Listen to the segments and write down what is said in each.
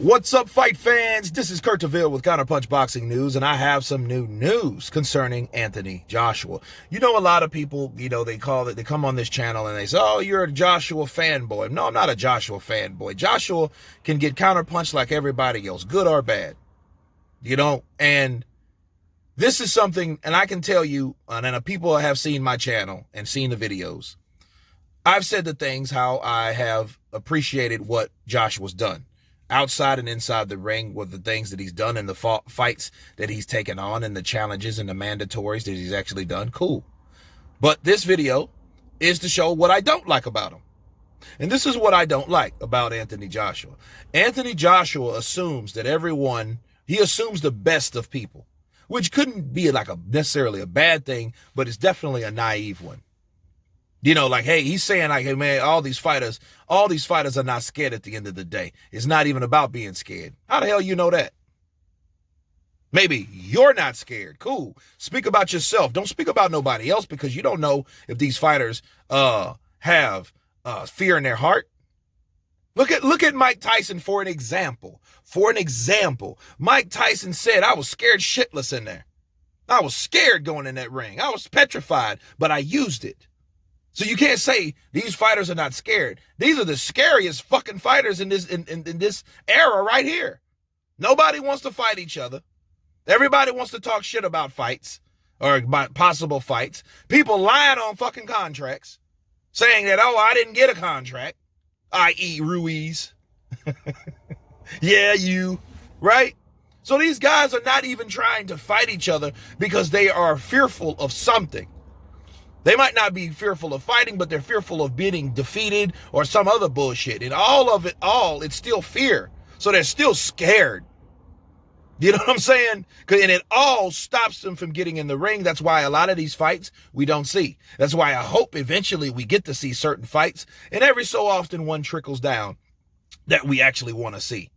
What's up, fight fans? This is Kurt DeVille with Counterpunch Boxing News, and I have some new news concerning Anthony Joshua. You know, a lot of people, they come on this channel and they say, oh, you're a Joshua fanboy. No, I'm not a Joshua fanboy. Joshua can get counterpunched like everybody else, good or bad. And this is something, and I can tell you, and people have seen my channel and seen the videos. I've said the things how I have appreciated what Joshua's done. Outside and inside the ring with the things that he's done in the fights that he's taken on and the challenges and the mandatories that he's actually done, cool. But this video is to show what I don't like about him. And this is what I don't like about Anthony Joshua. Anthony Joshua assumes that he assumes the best of people, which couldn't be necessarily a bad thing, but it's definitely a naive one. Hey, he's saying hey, man, all these fighters are not scared at the end of the day. It's not even about being scared. How the hell you know that? Maybe you're not scared. Cool. Speak about yourself. Don't speak about nobody else because you don't know if these fighters have fear in their heart. Look at Mike Tyson for an example. Mike Tyson said, I was scared shitless in there. I was scared going in that ring. I was petrified, but I used it. So you can't say these fighters are not scared. These are the scariest fucking fighters in this era right here. Nobody wants to fight each other. Everybody wants to talk shit about fights or about possible fights. People lying on fucking contracts, saying that, oh, I didn't get a contract, i.e. Ruiz. Yeah, you, right? So these guys are not even trying to fight each other because they are fearful of something. They might not be fearful of fighting, but they're fearful of being defeated or some other bullshit. And it's still fear. So they're still scared. You know what I'm saying? And it all stops them from getting in the ring. That's why a lot of these fights we don't see. That's why I hope eventually we get to see certain fights. And every so often one trickles down that we actually want to see.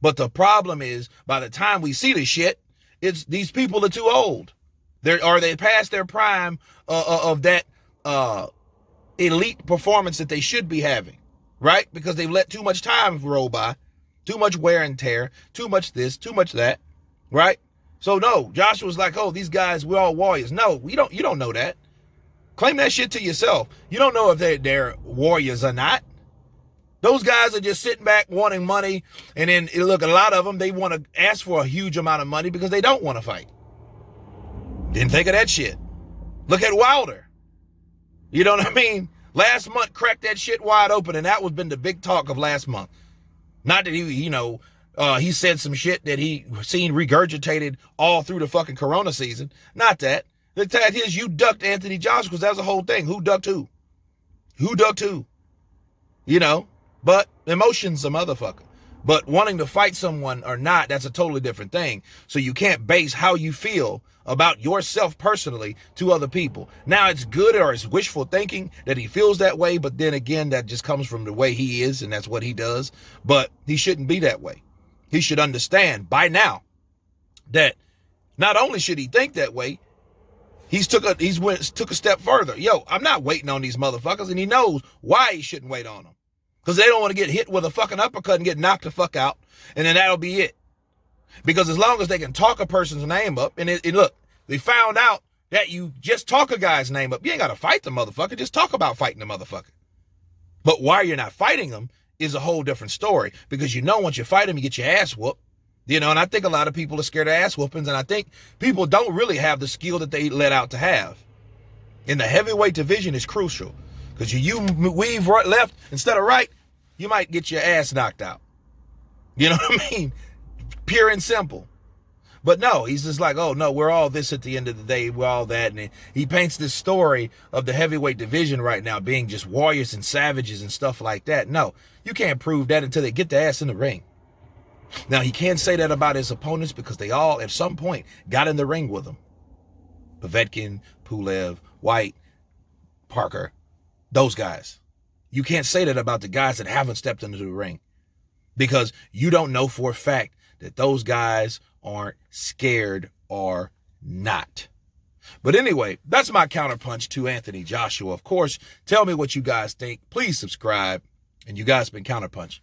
But the problem is by the time we see the shit, these people are too old. They past their prime of that elite performance that they should be having, right? Because they've let too much time roll by, too much wear and tear, too much this, too much that, right? So no, Joshua's like, oh, these guys, we're all warriors. No, you don't know that. Claim that shit to yourself. You don't know if they're warriors or not. Those guys are just sitting back wanting money, and then look, a lot of them, they want to ask for a huge amount of money because they don't want to fight. Didn't think of that shit. Look at Wilder. You know what I mean? Last month cracked that shit wide open, and that was been the big talk of last month. Not that he said some shit that he seen regurgitated all through the fucking Corona season. Not that. The fact is, you ducked Anthony Joshua because that was the whole thing. Who ducked who? Who ducked who? But emotion's a motherfucker. But wanting to fight someone or not, that's a totally different thing. So you can't base how you feel about yourself personally to other people. Now, it's good or it's wishful thinking that he feels that way, but then again, that just comes from the way he is, and that's what he does. But he shouldn't be that way. He should understand by now that not only should he think that way, he took a step further. Yo, I'm not waiting on these motherfuckers, and he knows why he shouldn't wait on them. Because they don't want to get hit with a fucking uppercut and get knocked the fuck out, and then that'll be it. Because as long as they can talk a person's name up, and look, they found out that you just talk a guy's name up. You ain't got to fight the motherfucker. Just talk about fighting the motherfucker. But why you're not fighting them is a whole different story. Because once you fight him, you get your ass whooped. And I think a lot of people are scared of ass whoopings, and I think people don't really have the skill that they let out to have. In the heavyweight division is crucial. Because you weave right, left instead of right, you might get your ass knocked out. You know what I mean? Pure and simple. But no, he's just like, oh, no, we're all this at the end of the day. We're all that. And he paints this story of the heavyweight division right now being just warriors and savages and stuff like that. No, you can't prove that until they get their ass in the ring. Now, he can't say that about his opponents because they all, at some point, got in the ring with him. Povetkin, Pulev, White, Parker. Those guys. You can't say that about the guys that haven't stepped into the ring because you don't know for a fact that those guys aren't scared or not. But anyway, that's my counterpunch to Anthony Joshua. Of course, tell me what you guys think. Please subscribe. And you guys been Counterpunch.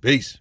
Peace.